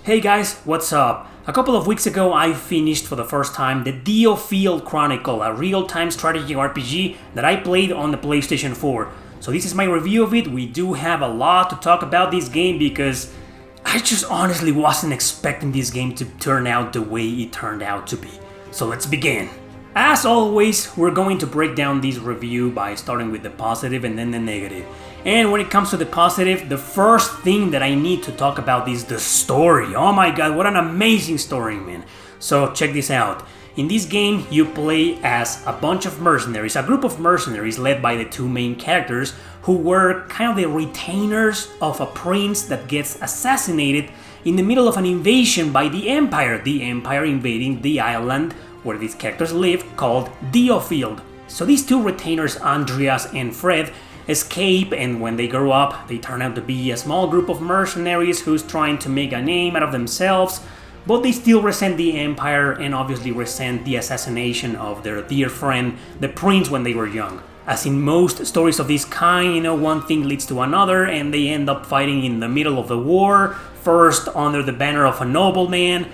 Hey guys, what's up? A couple of weeks ago I finished for the first time the DioField Chronicle, a real-time strategy RPG that I played on the PlayStation 4. So this is my review of it. We do have a lot to talk about this game because I just honestly wasn't expecting this game to turn out the way it turned out to be. So let's begin. As always, we're going to break down this review by starting with the positive and then the negative. And when it comes to the positive, the first thing that I need to talk about is the story. Oh my god, what an amazing story, man. So check this out. In this game, you play as a bunch of mercenaries, a group of mercenaries led by the two main characters who were kind of the retainers of a prince that gets assassinated in the middle of an invasion by the Empire invading the island where these characters live, called DioField. So these two retainers, Andreas and Fred, escape, and when they grow up, they turn out to be a small group of mercenaries who's trying to make a name out of themselves, but they still resent the Empire and obviously resent the assassination of their dear friend, the prince, when they were young. As in most stories of this kind, one thing leads to another and they end up fighting in the middle of the war, first under the banner of a nobleman,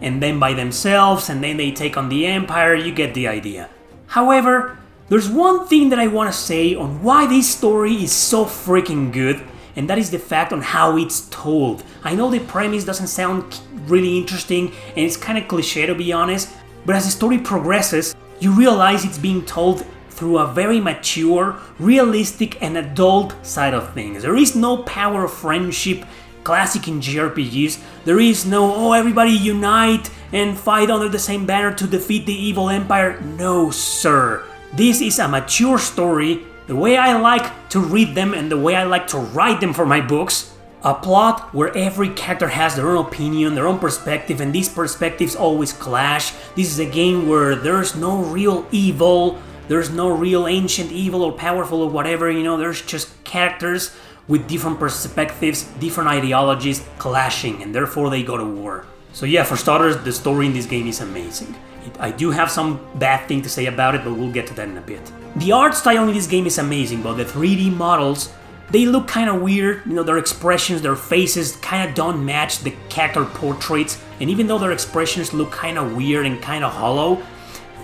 and then by themselves, and then they take on the Empire. You get the idea. However, there's one thing that I want to say on why this story is so freaking good, and that is the fact on how it's told. I know the premise doesn't sound really interesting, and it's kind of cliche to be honest, but as the story progresses, you realize it's being told through a very mature, realistic, and adult side of things. There is no power of friendship, classic in JRPGs. There is no, everybody unite and fight under the same banner to defeat the evil Empire. No, sir. This is a mature story, the way I like to read them and the way I like to write them for my books. A plot where every character has their own opinion, their own perspective, and these perspectives always clash. This is a game where there's no real evil, there's no real ancient evil or powerful or whatever, there's just characters with different perspectives, different ideologies clashing, and therefore they go to war. So yeah, for starters, the story in this game is amazing. I do have some bad thing to say about it, but we'll get to that in a bit. The art style in this game is amazing, but the 3D models, they look kind of weird. Their expressions, their faces kind of don't match the character portraits, and even though their expressions look kind of weird and kind of hollow,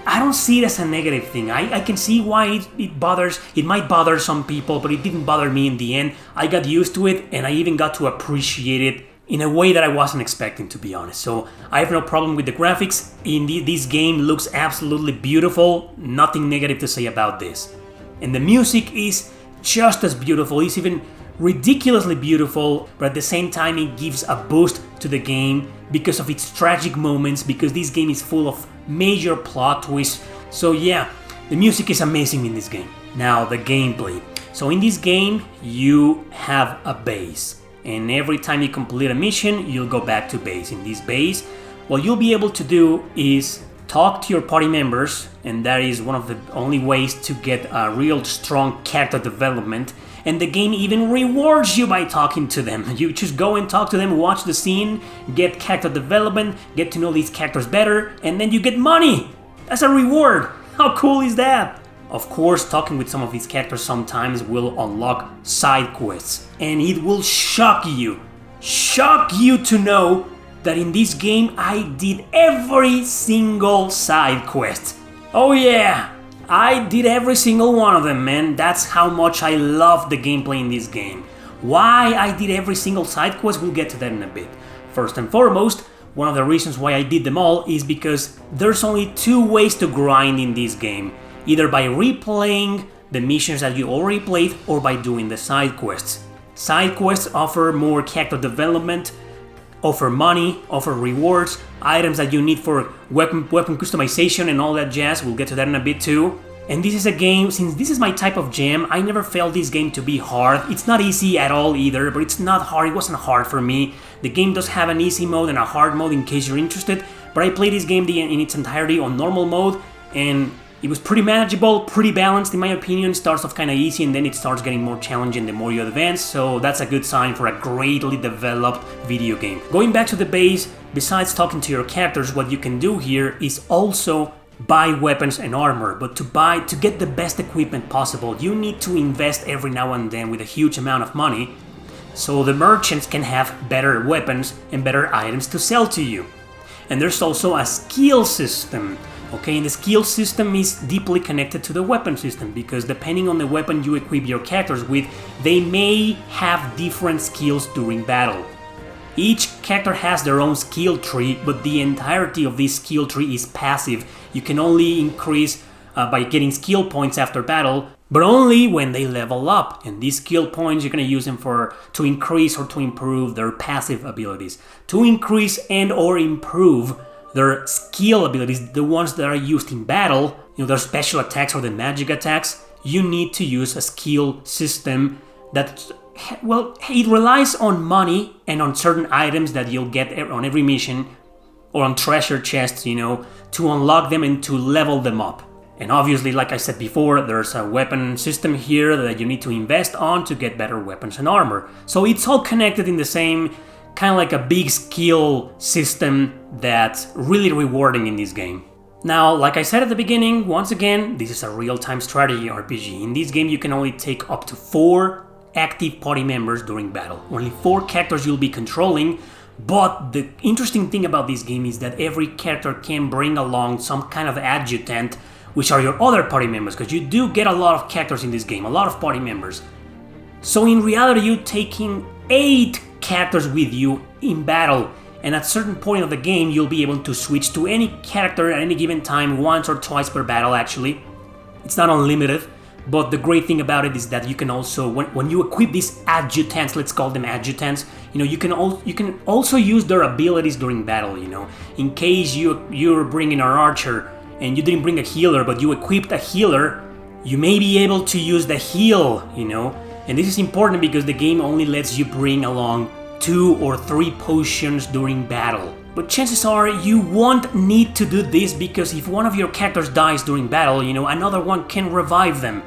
I don't see it as a negative thing. I can see why it might bother some people, but it didn't bother me in the end. I got used to it, and I even got to appreciate it in a way that I wasn't expecting, to be honest. So I have no problem with the graphics. This game looks absolutely beautiful. Nothing negative to say about this. And the music is just as beautiful. It's even ridiculously beautiful, but at the same time it gives a boost to the game because of its tragic moments, because this game is full of major plot twists. So yeah, the music is amazing in this game. Now the gameplay. So in this game you have a base, and every time you complete a mission you'll go back to base. In this base, what you'll be able to do is talk to your party members, and that is one of the only ways to get a real strong character development. And the game even rewards you by talking to them. You just go and talk to them, watch the scene, get character development, get to know these characters better, and then you get money! As a reward! How cool is that? Of course, talking with some of these characters sometimes will unlock side quests. And it will shock you to know that in this game I did every single side quest. Oh yeah! I did every single one of them, man. That's how much I love the gameplay in this game. Why I did every single side quest, we'll get to that in a bit. First and foremost, one of the reasons why I did them all is because there's only two ways to grind in this game. Either by replaying the missions that you already played or by doing the side quests. Side quests offer more character development, offer money, offer rewards, items that you need for weapon customization and all that jazz. We'll get to that in a bit too. And this is a game, since this is my type of jam, I never felt this game to be hard. It's not easy at all either, but it's not hard. It wasn't hard for me. The game does have an easy mode and a hard mode in case you're interested, but I played this game in its entirety on normal mode, and it was pretty manageable, pretty balanced in my opinion. It starts off kind of easy and then it starts getting more challenging the more you advance, so that's a good sign for a greatly developed video game. Going back to the base, besides talking to your characters, what you can do here is also buy weapons and armor, but to get the best equipment possible, you need to invest every now and then with a huge amount of money so the merchants can have better weapons and better items to sell to you. And there's also a skill system. Okay, and the skill system is deeply connected to the weapon system, because depending on the weapon you equip your characters with, they may have different skills during battle. Each character has their own skill tree, but the entirety of this skill tree is passive. You can only increase by getting skill points after battle, but only when they level up. And these skill points, you're going to use them to increase or to improve their passive abilities. To increase and or improve their skill abilities, the ones that are used in battle, their special attacks or the magic attacks, you need to use a skill system that, well, it relies on money and on certain items that you'll get on every mission, or on treasure chests, to unlock them and to level them up. And obviously, like I said before, there's a weapon system here that you need to invest on to get better weapons and armor. So it's all connected in the same, kind of like a big skill system that's really rewarding in this game. Now, like I said at the beginning, once again, this is a real-time strategy RPG. In this game, you can only take up to 4 active party members during battle. Only 4 characters you'll be controlling, but the interesting thing about this game is that every character can bring along some kind of adjutant, which are your other party members, because you do get a lot of characters in this game, a lot of party members. So in reality, you're taking 8 characters with you in battle, and at a certain point of the game, you'll be able to switch to any character at any given time, once or twice per battle actually. It's not unlimited, but the great thing about it is that you can also, when you equip these adjutants, let's call them adjutants, you can also use their abilities during battle, In case you're bringing an archer, and you didn't bring a healer, but you equipped a healer, you may be able to use the heal, And this is important because the game only lets you bring along 2 or 3 potions during battle. But chances are you won't need to do this, because if one of your characters dies during battle, another one can revive them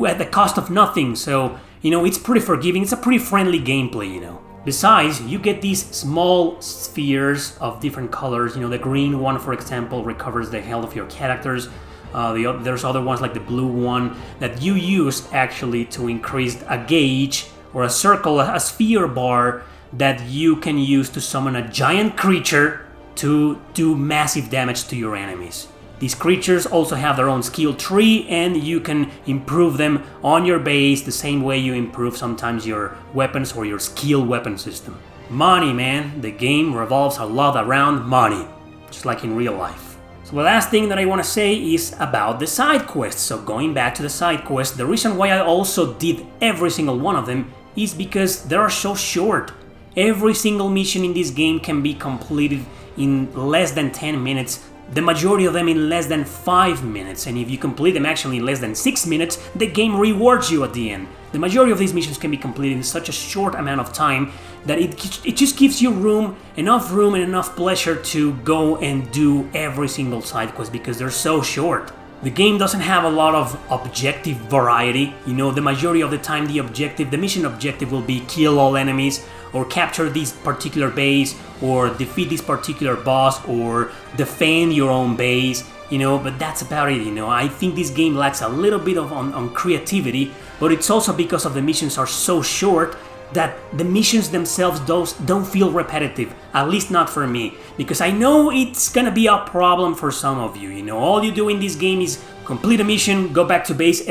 at the cost of nothing. So, it's pretty forgiving. It's a pretty friendly gameplay, Besides, you get these small spheres of different colors. The green one, for example, recovers the health of your characters. There's other ones like the blue one that you use actually to increase a gauge or a circle, a sphere bar that you can use to summon a giant creature to do massive damage to your enemies. These creatures also have their own skill tree, and you can improve them on your base the same way you improve sometimes your weapons or your skill weapon system. Money, man. The game revolves a lot around money, just like in real life. So the last thing that I want to say is about the side quests. So going back to the side quests, the reason why I also did every single one of them is because they are so short. Every single mission in this game can be completed in less than 10 minutes. The majority of them in less than 5 minutes, and if you complete them actually in less than 6 minutes, the game rewards you at the end. The majority of these missions can be completed in such a short amount of time that it just gives you enough room and enough pleasure to go and do every single side quest, because they're so short. The game doesn't have a lot of objective variety. The majority of the time the mission objective will be kill all enemies, or capture this particular base, or defeat this particular boss, or defend your own base, but that's about it, I think this game lacks a little bit on creativity, but it's also because of the missions are so short that the missions themselves don't feel repetitive, at least not for me, because I know it's gonna be a problem for some of you, all you do in this game is complete a mission, go back to base,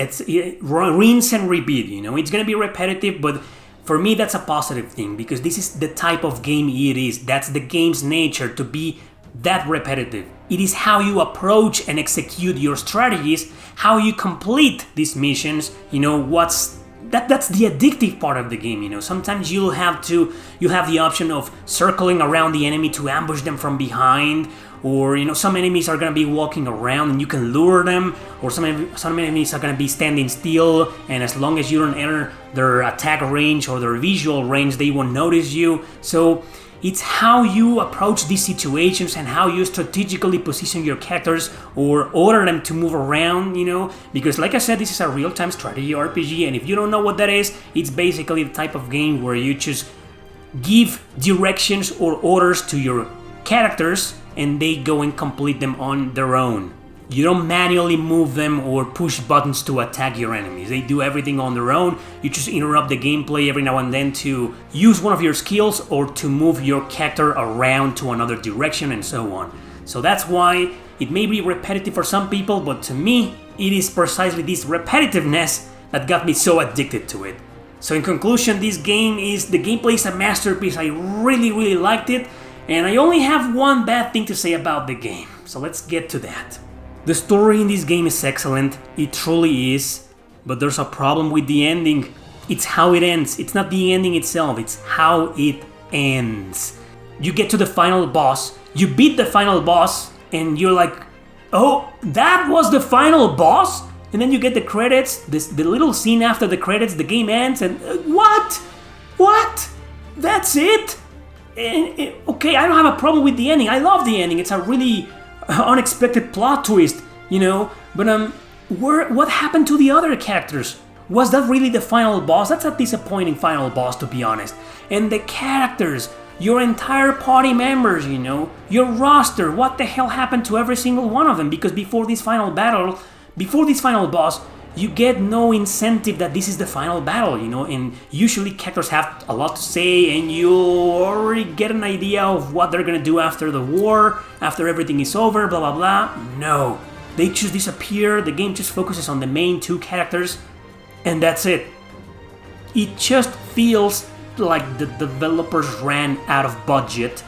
rinse and repeat, it's gonna be repetitive, but for me that's a positive thing, because this is the type of game it is. That's the game's nature, to be that repetitive. It is how you approach and execute your strategies, how you complete these missions, that's the addictive part of the game, Sometimes you'll have the option of circling around the enemy to ambush them from behind, or some enemies are gonna be walking around and you can lure them, or some enemies are gonna be standing still, and as long as you don't enter their attack range or their visual range, they won't notice you. So it's how you approach these situations and how you strategically position your characters or order them to move around, because like I said, this is a real-time strategy RPG, and if you don't know what that is, it's basically the type of game where you just give directions or orders to your characters and they go and complete them on their own. You don't manually move them or push buttons to attack your enemies. They do everything on their own. You just interrupt the gameplay every now and then to use one of your skills or to move your character around to another direction and so on. So that's why it may be repetitive for some people, but to me, it is precisely this repetitiveness that got me so addicted to it. So in conclusion, the gameplay is a masterpiece. I really liked it, and I only have one bad thing to say about the game. So let's get to that. The story in this game is excellent, it truly is, but there's a problem with the ending. It's how it ends. It's not the ending itself, it's how it ends. You get to the final boss, you beat the final boss, and you're like, oh, that was the final boss? And then you get the credits, the little scene after the credits, the game ends, and what? What? That's it? Okay, I don't have a problem with the ending. I love the ending. It's a really unexpected plot twist, but what happened to the other characters? Was that really the final boss? That's a disappointing final boss, to be honest. And the characters, your entire party members, your roster, what the hell happened to every single one of them? Because before this final boss, you get no incentive that this is the final battle, and usually characters have a lot to say and you already get an idea of what they're gonna do after the war, after everything is over, blah blah blah. No, they just disappear, the game just focuses on the main two characters, and that's it. It just feels like the developers ran out of budget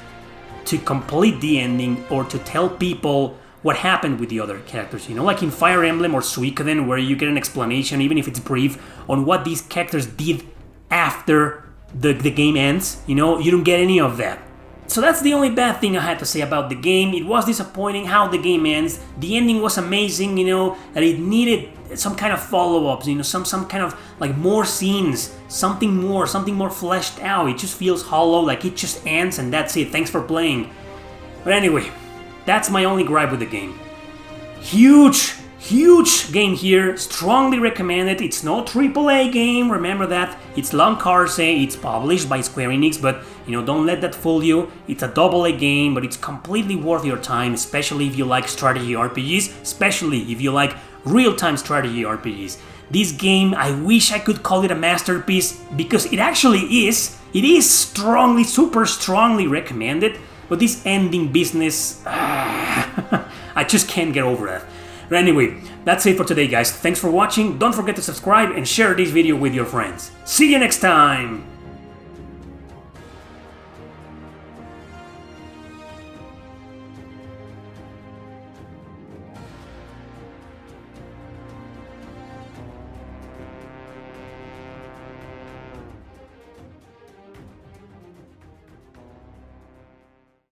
to complete the ending or to tell people what happened with the other characters, like in Fire Emblem or Suikoden, where you get an explanation, even if it's brief, on what these characters did after the game ends. You don't get any of that. So that's the only bad thing I had to say about the game. It was disappointing how the game ends. The ending was amazing, that it needed some kind of follow-ups, some kind of like more scenes, something more fleshed out. It just feels hollow, like it just ends and that's it. Thanks for playing. But anyway, that's my only gripe with the game. Huge game here, strongly recommended. It's no AAA game, remember that. It's Long Carse, it's published by Square-Enix, but don't let that fool you. It's a AA game, but it's completely worth your time, especially if you like strategy RPGs, especially if you like real-time strategy RPGs. This game, I wish I could call it a masterpiece, because it actually is. It is super strongly recommended. But this ending business, I just can't get over that. But anyway, that's it for today, guys. Thanks for watching. Don't forget to subscribe and share this video with your friends. See you next time!